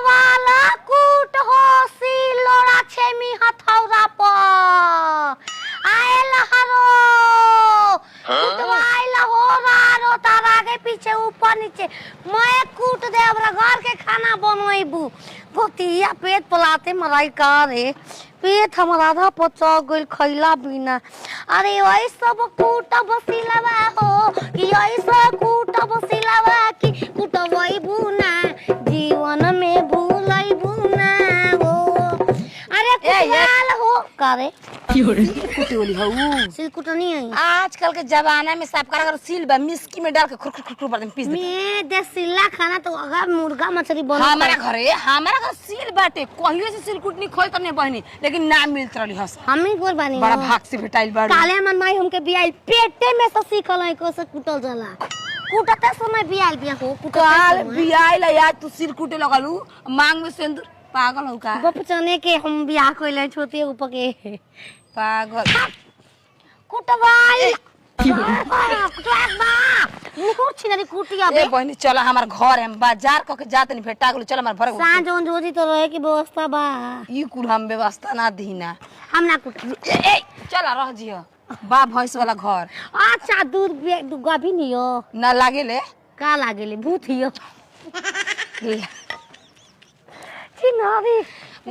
वाला कूट हो सिलोड़ा छेमी हथौरा पर आयल हरो कुटवाइल हो रारो तार आगे पीछे ऊपर नीचे मैं कूट दे हमरा घर के खाना बनवेबू गोतिया पेट पलाते मराई का रे पेट हमारा आधा पचा गइल खइला बिना अरे वही सब कूट बसिलावा हो कि वही सब कूट बसिलावा कि कुटवई बुना जीवन में भूलई बुना हो अरे कुटवाल हो करे कुटोली हऊ सिल कुटनी है आजकल के जमाना में सब कर सील बा मिस्की में डाल के खुर खुर खुर कर पीस दे मैं देसिला खाना तो अगर मुर्गा मछली बना हमारा घर सील बाटे कहियो से सील कुटनी खोई करने बहनी लेकिन ना मिलत रहली हस हम ही गोर बानी बड़ा भाग से भेटाइल बाड़ी काले मन माई हमके बियाई पेटे में से सीखल है को से कुटल जाला कुटते समय बियाल बिया हो काल बियाइल आज तू सिर कुटे लगलू मांग में सिंदूर पागल हो का बपचने के हम बियाह कइले छोटे ऊपर के पागल कुटवाई कुटवाक बा मुकुर छिनरी कुटिया बे ए बहनी चला हमार घर है बाजार क के जात नहीं भेटा गेलो चल हमार भरे सांझ ओन जोजी तो रहे की व्यवस्था बा ई कुल हम व्यवस्था ना दीना हम ना कुट ए चला रह जियो बा भैंस वाला घर अच्छा दूध गाभी नियो ना लागेले का लागेले भूत हियो चिनारी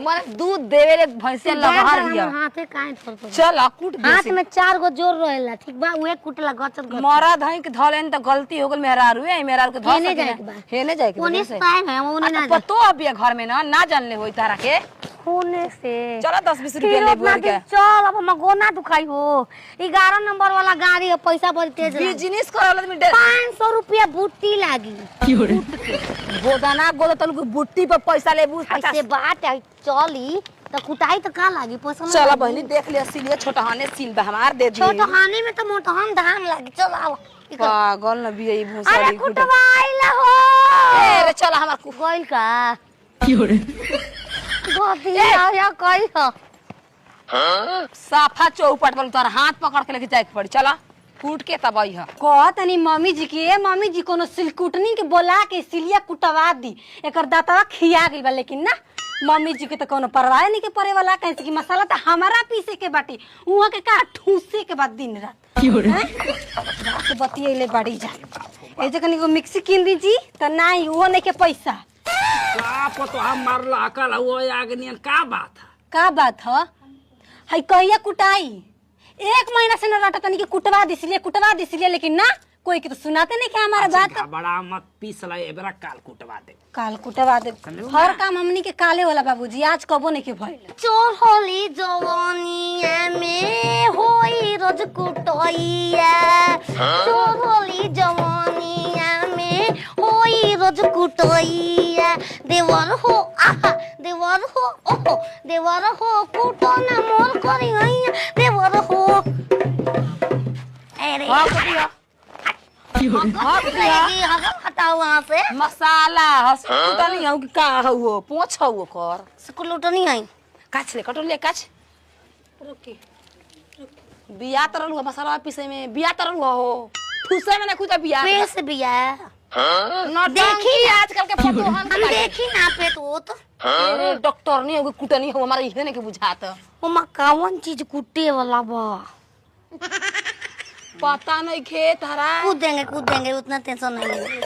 मन दूध देवे रे भैंसिया लहर हिया हाथे काहे थोर चल कूट दे हाथ में 4 गो जोर रहेला ठीक बा उहे कुटला गचर गचर मरा धई के धलेन त गलती हो गेल मेहरारू ए मेहरारू के धस हेने जाए के बा हेने जाए के कोने से पाए है ओने ना पतो अबिया घर में ना जानले होई तारा के कोने से चलो 10-20 रुपया ले बोल के चल अब हम गोना दुखाई हो 11 नंबर वाला गाड़ी है पैसा बड़ी तेज बिजनेस करल में 500 रुपया बुट्टी लागी गोदाना गोदतल के बुट्टी पर पैसा लेबू ऐसे बात है चली तो कुटाई तो का लागी पैसा चल बहनी देख ले सिलिए छोटा हाने सिल बा हमार दे दी छोटा हाने में तो मोटा हम धान लागी चल आओ पागल न बिया ई भूसाड़ी अरे कुटवाइला हो ए रे चल हमार गइल का गोदिया या कई हो साफा चौपट बोल तोर हाथ पकड़ के लेके जाए के पड़ी चला फूट के तब आई है कह तनी मम्मी जी के मम्मी जी कोनो सिलकुटनी के बोला के सिलिया कुटवा दी एकर दातवा खिया गइल बा लेकिन ना मम्मी जी के तो कोनो परवाह नहीं के परे वाला कैसे कि मसाला तो हमारा पीसे के बाटी उहा के का ठूसे के बाद दिन रात बतियले बाड़ी जा ए जे कनी को मिक्सी किन दी जी त नाही वो नहीं के पैसा का पतो हम मारला अकल वो आगनियन का बात ह हई कहिया कुटाई 1 महीना से न रटा तनी के कुटवा दिसलिए लेकिन ना कोई के तो सुनाते नहीं क्या हमारा बात बड़ा मत पीसला एबरा काल कुटवा दे हर काम हमनी के काले होला बाबूजी आज कबो नहीं के भइल चोर होली जवानिया में होई रोज कुटैया चोर होली जवानिया में होई रोज कुटैया देवर हो आहा देवर हो ओहो देवर हो कुटो ना मोर करी हैया देवर हो अरे हां कुटिया हटाओ वहाँ से मसाला हसकुटा नहीं हो कि का हो पोछ हो कर स्कूल तो नहीं आई काछ ले कटोर ले काछ रुकी बिया तरल हुआ मसाला पीसे में बिया तरल हुआ हो ठूसे में ना कुछ बिया पेस बिया ना देखी आजकल के फोटो हम देखी ना पे तो अरे डॉक्टर नहीं हो कुटनी हो हमारा इहे ने के बुझात ओ मकावन चीज कुटे वाला बा पता नहीं खेत हरा कूद देंगे उतना टेंशन नहीं है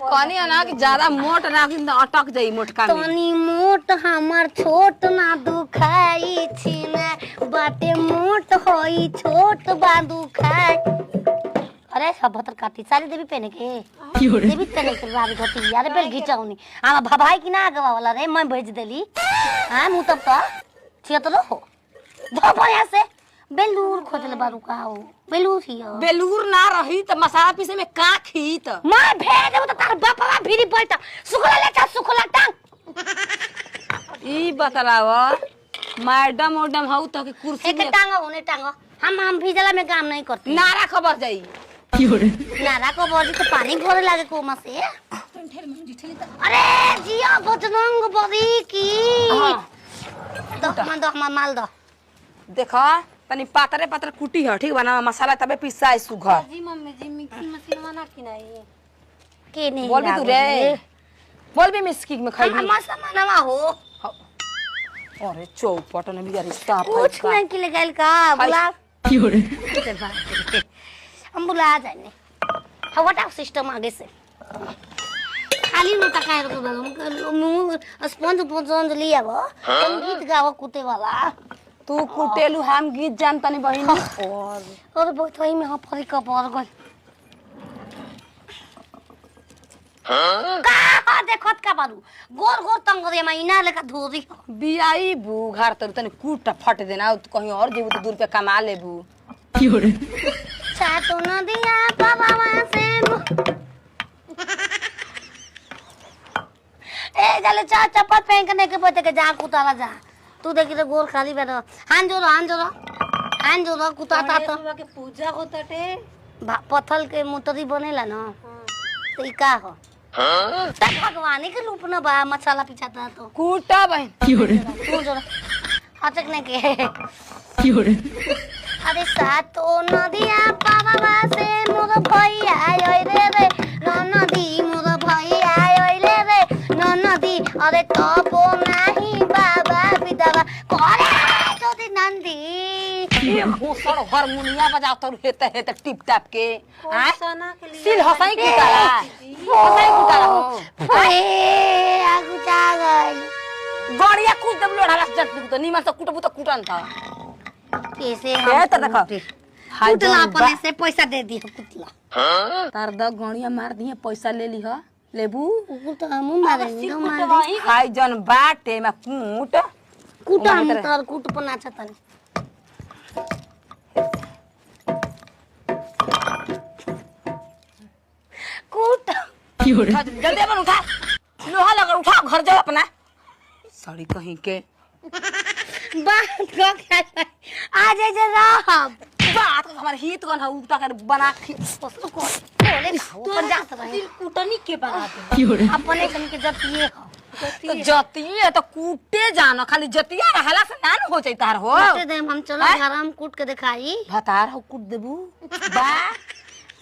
कहनी है ना कि ज्यादा मोट राखी तो अटक जाई मोटका में तनी मोट हमर छोट ना दुखाई छी ना बाटे मोट होई छोट बा दुखाई अरे सब भतर काटी सारी देवी पहने के देवी पहने के बाबी घटी यार बेल घिचाउनी आमा भाई की ना आगवा वाला रे मैं भेज देली हां मु तब तो छियतलो हो धो यहाँ से बेलूर खोजल बारू का हो बेलूर हियो बेलूर ना रही त मसाला पीसे में का खीत मैं भेज देबो त तार बापवा भिरी बैठ सुखला ले जा सुखला टांग ई बतलाव मैडम हऊ त के कुर्सी एक टांग होने टांग हम भिजला में काम नहीं करते नारा खबर जाई नारा को बोली तो पानी घोरे लागे कोमा से अरे जिया बजनंग बड़ी की दो माल दो देखा तनी पातरे पातरे कुटी है ठीक बना मसाला तबे पिसाई सुघर जी मम्मी जी मिक्सी मशीन ना किनाई के नहीं बोल भी तू रे बोल भी मिस्की में खाई मसा मनवा हो अरे चौपट ने भी रिश्ता कुछ नहीं के ले गइल का बुला हम बुला जाने हवटा सिस्टम आगे से खाली न तकाएर को मुंह स्पंज पसंद लिया वो गीत गावा कुते वाला तू कुटेलू हम गीत जानता नहीं बहिनी और बहुत वही में हम फरी का पर गल का देखत का बारू गोर गोर तंगरे महीना लेका धोरी बियाई बू घर तर तने कूट फट देना तो कहीं और जेबू तो 2 रुपया कमा लेबू चाटो न दिया बाबा से ए गले चा चप्पल पहनने के पते के जा कुताला जा तू देखी तो गोर खाली बैठो हान जोरो कुताता तो के पूजा होता टे पत्थर के मोटरी बनेला ना तो ई का हो भगवान के रूप न बा मसाला पिछाता तो कूटा बहन तू जोरा हचक ने के अरे सातो नदिया बाबा से मोर भैया आयो रे रे नदी मोर भैया आयो रे रे नदी अरे तो नाही बाबा विधवा करे जोदी नंदी ये भूसड़ हारमोनिया बजाओ तो हेते टिप टाप के हां सोना के लिए सिल हसाई कुटाला हो ए आगु जा गई गड़िया कूद दब लोढ़ा जट तो नीमा से कुटबू तो कुटन था कैसे ये तो देखो कुटला अपने से पैसा दे दियो कुटला तार द गणिया मार दिए पैसा ले ली ह लेबू कुट हम मारेंगे मार खाई जन बाटे में कूट कुट हम तार कुट पना छतन कुट जल्दी अपन उठा लोहा लगा उठा घर जाओ अपना साड़ी कहीं के बात को क्या आ जाए जरा बात हमारे हित कौन है उठा कर बना को बोले तो जात रहे कुटनी के बनाते अपने कन के जतिए हो तो जतिए तो कूटे जाना खाली जतिया रहला से ना हो जाई तार हो कुटे दे हम चलो घर हम कूट के दिखाई भतार हो कूट देबू बा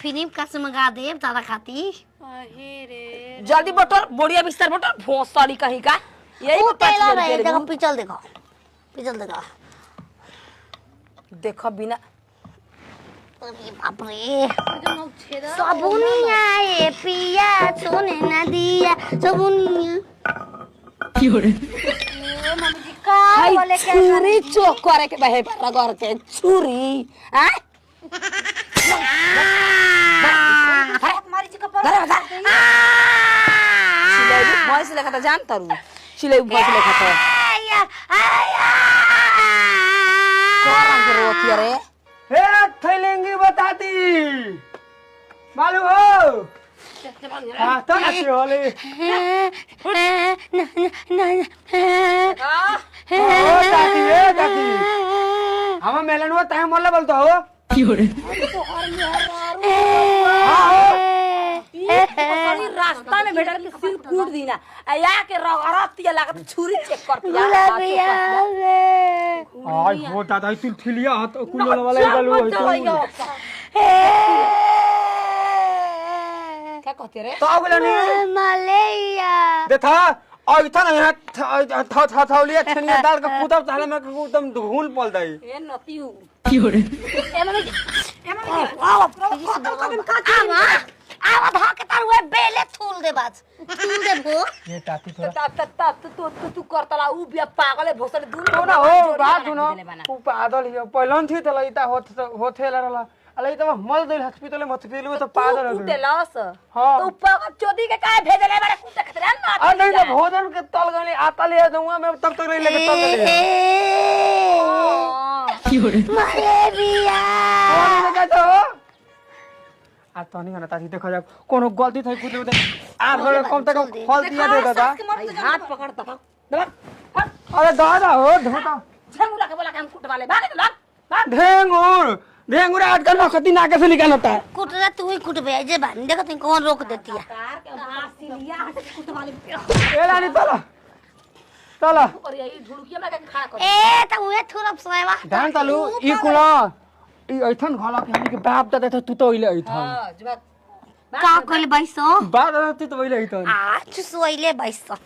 फिनिम का से मंगा दे तारा खाती अहे रे जल्दी बटोर बोड़िया बिस्तर बटोर भोस साड़ी कहीं का यही वो पाँच टेलर मिनट है के देखो लेबू। पिचल देखो देखो बिना अरे बाप रे सबुनिया ए पिया सोने न दिया सबुनिया हाय छुरी चोक करे के बहे पर घर के छुरी हैं मारी जी कपर घर बता सिलाई भैंस लेखा तो जान तारू सिलाई भैंस लेखा तो आया आया कोरम के रोती रे हे थैलेंगी बताती मालूम हो हाँ तो अच्छी होली ओ दादी ए दादी हम मेलन हुआ तय मोल्ला बोलता हो सारी रास्ता में भेटल के सिर कूट दीना या के रगरतिया लागत छुरी चेक कर आई हो दादा तू थिलिया हाथ कुलो वाला ही गलू है क्या कहते रे तो अगला नहीं मलेया देखा और इतना यहाँ था थौलिया छनिया डाल के कूदब ताले में एकदम धूल पल दई ए नतियू आवा धा के तार वे बेले थूल दे बाज थूल दे भो ये टाटी थोड़ा तू करतला उ बिया पागले भोसड़ दूर तो ना हो बात सुनो तू पागल ही पहलन थी तो लइता होथे लरला अले तो मल दिल हॉस्पिटल में तो पागल हो कुटे लॉस हां तो पागल चोदी के काहे भेजले बारे कुटे खतरा ना आ नहीं तो भोजन के तल गले आता ले दूंगा मैं तब तक नहीं लेके तल गले मलेरिया कौन लगा तो आ तो नहीं ना ताजी देखो जा कोनो गलती थई कुछ उधर आ घर कम तक फल दिया दे दादा हाथ पकड़ तक दबा अरे दादा हो धोता झंगुला के बोला के हम कुटवाले भागे तो भाग ढेंगुर आजकल नखती नाके से निकाल होता है कुट रहा तू ही कुट बे जे बान देखो तुम कौन रोक देती है कार के हासिलिया हट कुटवाले ए लानी चला चला और यही ढुड़किया में के खा कर ए त उहे थुरप सोएवा ध्यान चालू ई कुला ई ऐठन घला के हमनी के बाप दादा तू तो इले ऐठन हां जब का कइल बैसो बात रहती तो वही लगी तो आ चुसोइले बैसो